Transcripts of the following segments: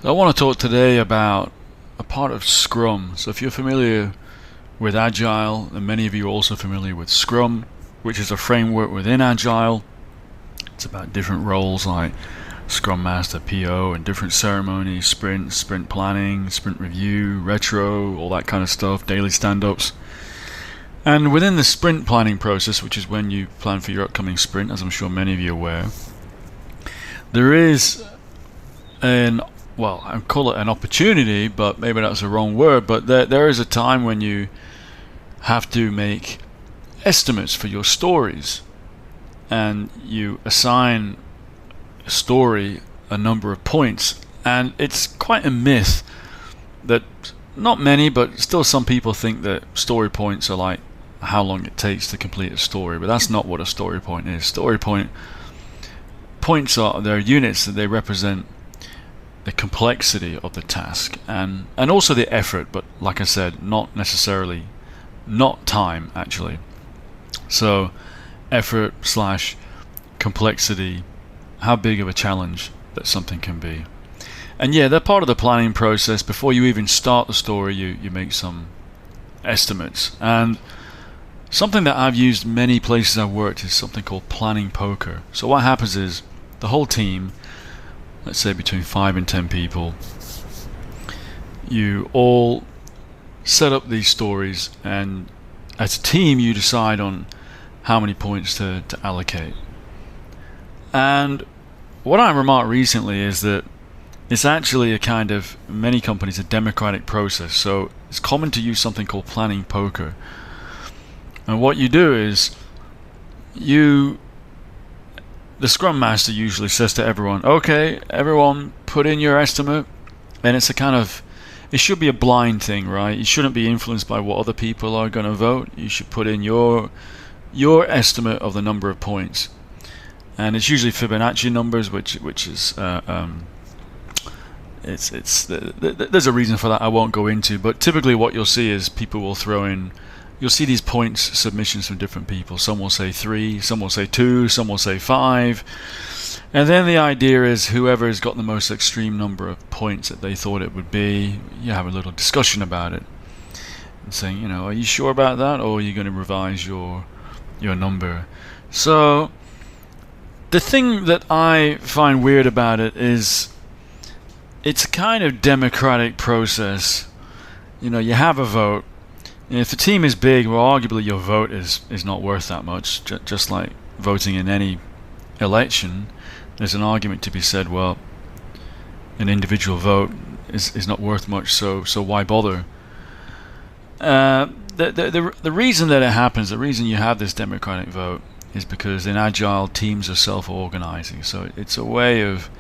So I want to talk today about a part of Scrum. So if you're familiar with Agile, and many of you are also familiar with Scrum, which is a framework within Agile. It's about different roles like Scrum Master, PO, and different ceremonies, sprint planning, sprint review, retro, all that kind of stuff, daily stand-ups. And within the sprint planning process, which is when you plan for your upcoming sprint, as I'm sure many of you are aware, there is I call it an opportunity, but maybe that's the wrong word, but there is a time when you have to make estimates for your stories, and you assign a story a number of points. And it's quite a myth that not many, but still some people think that story points are like how long it takes to complete a story, but that's not what a story point is. Points are, they're units that they represent the complexity of the task and also the effort, but like I said, not necessarily not time actually. So effort slash complexity, how big of a challenge that something can be. And yeah, they're part of the planning process. Before you even start the story, you make some estimates. And something that I've used many places I've worked is something called planning poker. So what happens is the whole team, let's say between 5 and 10 people, you all set up these stories, and as a team you decide on how many points to allocate. And what I remarked recently is that it's actually a kind of, many companies, a democratic process. So it's common to use something called planning poker. And what you do is the Scrum Master usually says to everyone, okay, everyone put in your estimate. And it's it should be a blind thing, right? You shouldn't be influenced by what other people are going to vote. You should put in your estimate of the number of points. And it's usually Fibonacci numbers, which is there's a reason for that I won't go into. But typically what you'll see is people will throw in, you'll see these points submissions from different people. Some will say 3, some will say 2, some will say 5. And then the idea is whoever has got the most extreme number of points that they thought it would be, you have a little discussion about it. And saying, are you sure about that, or are you going to revise your number? So the thing that I find weird about it is it's a kind of democratic process. You have a vote. And if the team is big, well, arguably your vote is not worth that much. Just like voting in any election, there's an argument to be said, well, an individual vote is not worth much, so why bother? The reason that it happens, the reason you have this democratic vote, is because in Agile, teams are self-organizing. So it's a way of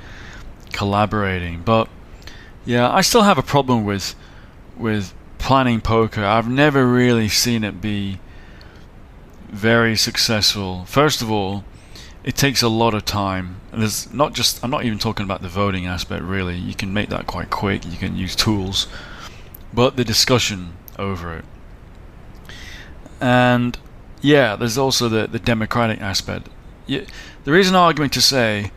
collaborating. But yeah, I still have a problem with planning poker. I've never really seen it be very successful. First of all, it takes a lot of time. And I'm not even talking about the voting aspect really. You can make that quite quick. You can use tools. But the discussion over it. And yeah, there's also the democratic aspect. There is an argument to say,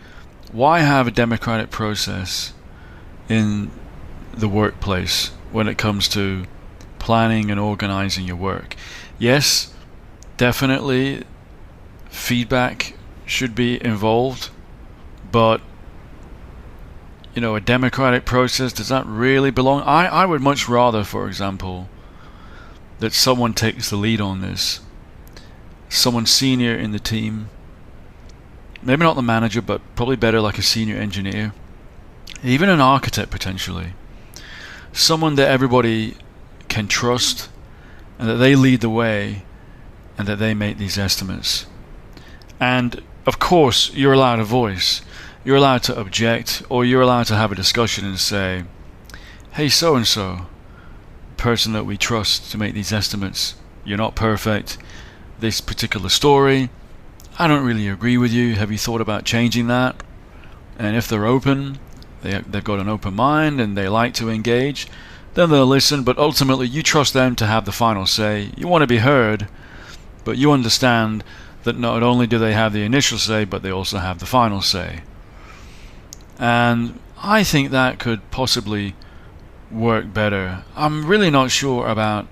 why have a democratic process in the workplace when it comes to planning and organizing your work? Yes, definitely feedback should be involved, but a democratic process, does that really belong? I would much rather, for example, that someone takes the lead on this, someone senior in the team, maybe not the manager, but probably better like a senior engineer, even an architect potentially, someone that everybody can trust, and that they lead the way, and that they make these estimates. And of course you're allowed a voice, you're allowed to object, or you're allowed to have a discussion and say, hey, so and so, person that we trust to make these estimates, you're not perfect, this particular story, I don't really agree with you, have you thought about changing that? And if they're open, they've got an open mind and they like to engage, then they'll listen. But ultimately you trust them to have the final say. You want to be heard, but you understand that not only do they have the initial say, but they also have the final say. And I think that could possibly work better. I'm really not sure about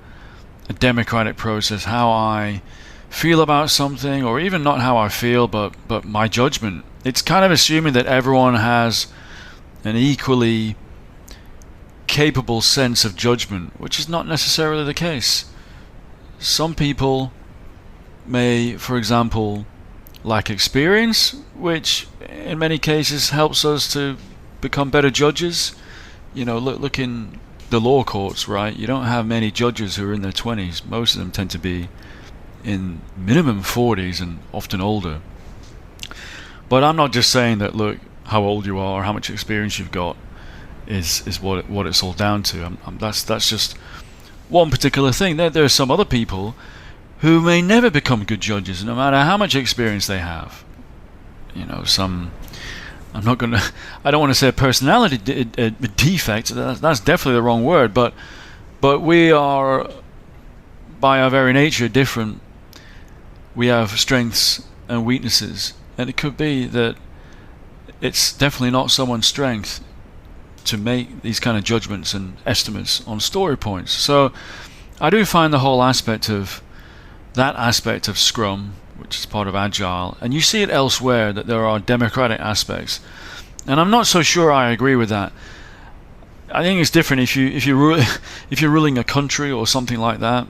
a democratic process, how I feel about something, or even not how I feel, but my judgment. It's kind of assuming that everyone has an equally capable sense of judgment, which is not necessarily the case. Some people may, for example, lack experience, which in many cases helps us to become better judges. Look in the law courts, right? You don't have many judges who are in their 20s. Most of them tend to be in minimum 40s and often older. But I'm not just saying that, look, how old you are or how much experience you've got is what it's all down to. That's just one particular thing. There are some other people who may never become good judges, no matter how much experience they have. I don't want to say a personality defect. That's definitely the wrong word. But we are, by our very nature, different. We have strengths and weaknesses, and it could be that it's definitely not someone's strength to make these kind of judgments and estimates on story points. So I do find the whole aspect of Scrum, which is part of Agile, and you see it elsewhere that there are democratic aspects, and I'm not so sure I agree with that. I think it's different if you're ruling a country or something like that.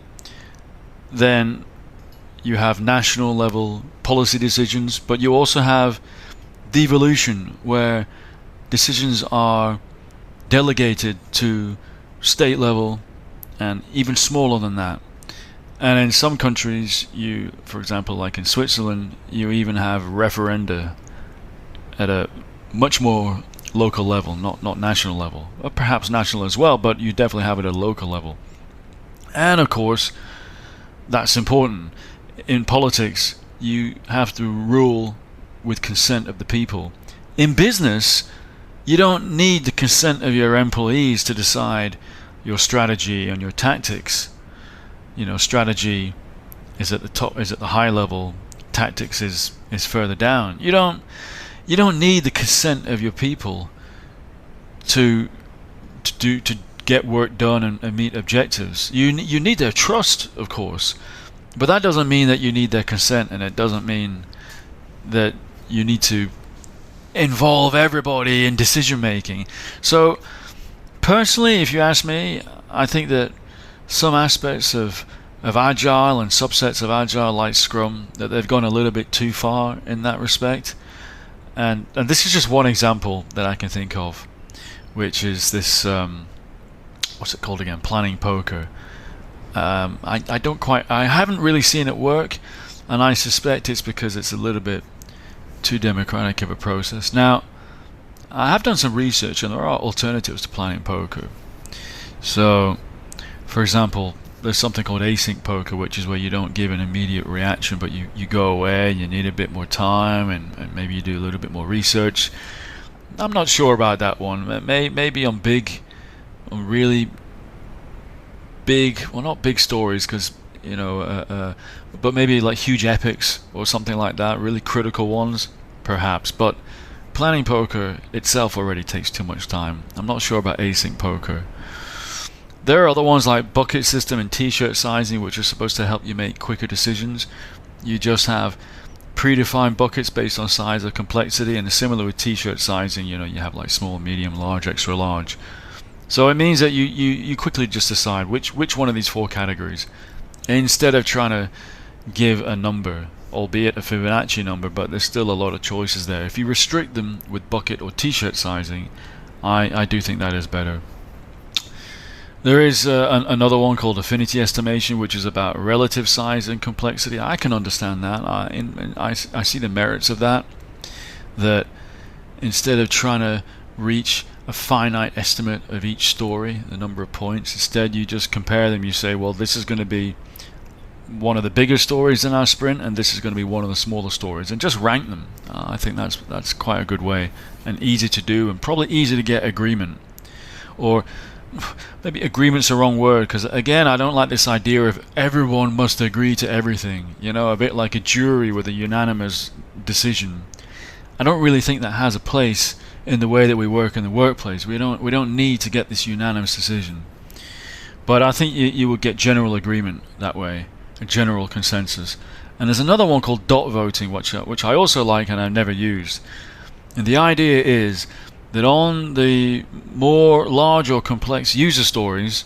Then you have national level policy decisions, but you also have devolution, where decisions are delegated to state level and even smaller than that. And in some countries, for example, like in Switzerland, you even have referenda at a much more local level, not national level. Or perhaps national as well, but you definitely have it at a local level. And of course, that's important. In politics, you have to rule with consent of the people. In business, you don't need the consent of your employees to decide your strategy and your tactics. Strategy is at the top, is at the high level. Tactics is further down. You don't need the consent of your people to get work done and meet objectives. You need their trust, of course, but that doesn't mean that you need their consent, and it doesn't mean that you need to involve everybody in decision making. So personally, if you ask me, I think that some aspects of Agile and subsets of Agile, like Scrum, that they've gone a little bit too far in that respect. And this is just one example that I can think of, which is this, what's it called again? Planning poker. I haven't really seen it work, and I suspect it's because it's a little bit too democratic of a process. Now, I have done some research, and there are alternatives to planning poker. So, for example, there's something called async poker, which is where you don't give an immediate reaction, but you go away and you need a bit more time, and maybe you do a little bit more research. I'm not sure about that one. Maybe on really big, well, not big stories, because but maybe like huge epics or something like that, really critical ones, perhaps. But planning poker itself already takes too much time. I'm not sure about async poker. There are other ones like bucket system and t-shirt sizing, which are supposed to help you make quicker decisions. You just have predefined buckets based on size or complexity, and similar with t-shirt sizing, you have like small, medium, large, extra large. So it means that you quickly just decide which one of these four categories, instead of trying to give a number, albeit a Fibonacci number, but there's still a lot of choices there. If you restrict them with bucket or t-shirt sizing, I do think that is better. There is another one called affinity estimation, which is about relative size and complexity. I can understand that. I see the merits of that. That instead of trying to reach a finite estimate of each story, the number of points, instead you just compare them. You say, well, this is going to be one of the bigger stories in our sprint, and this is going to be one of the smaller stories, and just rank them. I think that's quite a good way, and easy to do, and probably easy to get agreement. Or maybe agreement's the wrong word, because again, I don't like this idea of everyone must agree to everything, a bit like a jury with a unanimous decision. I don't really think that has a place in the way that we work in the workplace. We don't need to get this unanimous decision. But I think you would get general agreement that way, a general consensus. And there's another one called dot voting, which I also like and I've never used. And the idea is that on the more large or complex user stories,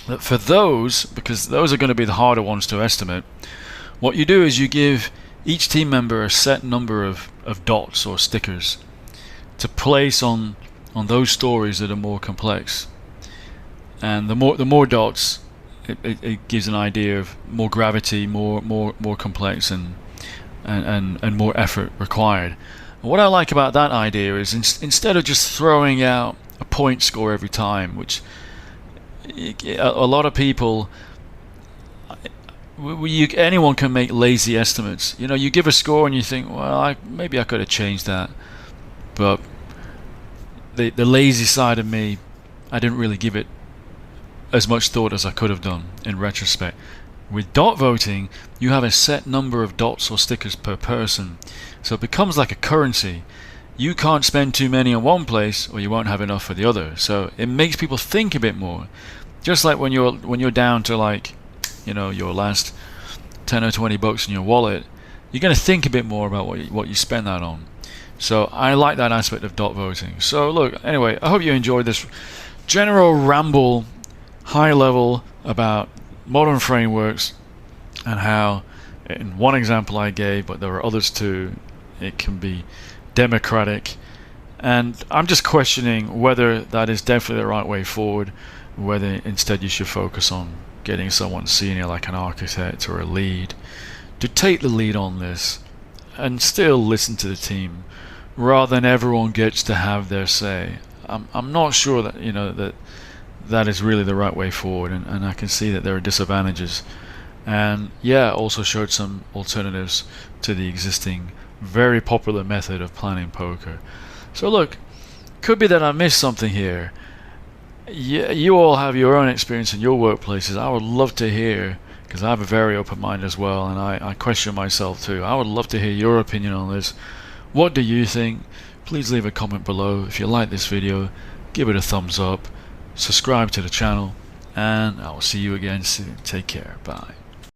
that for those, because those are going to be the harder ones to estimate, what you do is you give each team member a set number of dots or stickers to place on those stories that are more complex. And the more dots, it gives an idea of more gravity, more complex, and more effort required. And what I like about that idea is instead of just throwing out a point score every time, which a lot of people, anyone can make lazy estimates. You give a score and you think, well, maybe I could have changed that, but the lazy side of me, I didn't really give it as much thought as I could have done in retrospect. With dot voting, you have a set number of dots or stickers per person, so it becomes like a currency. You can't spend too many on one place or you won't have enough for the other. So it makes people think a bit more. Just like when you're down to your last 10 or 20 bucks in your wallet, you're going to think a bit more about what you spend that on. So I like that aspect of dot voting. So look, anyway, I hope you enjoyed this general ramble, high level, about modern frameworks and how, in one example I gave, but there are others too, it can be democratic. And I'm just questioning whether that is definitely the right way forward, whether instead you should focus on getting someone senior like an architect or a lead to take the lead on this and still listen to the team rather than everyone gets to have their say. I'm not sure that that is really the right way forward, and I can see that there are disadvantages, and also showed some alternatives to the existing very popular method of planning poker. So look, could be that I missed something here. You all have your own experience in your workplaces. I would love to hear, because I have a very open mind as well, and I question myself too. I would love to hear your opinion on this. What do you think? Please leave a comment below. If you like this video, give it a thumbs up, subscribe to the channel, and I will see you again soon. Take care. Bye.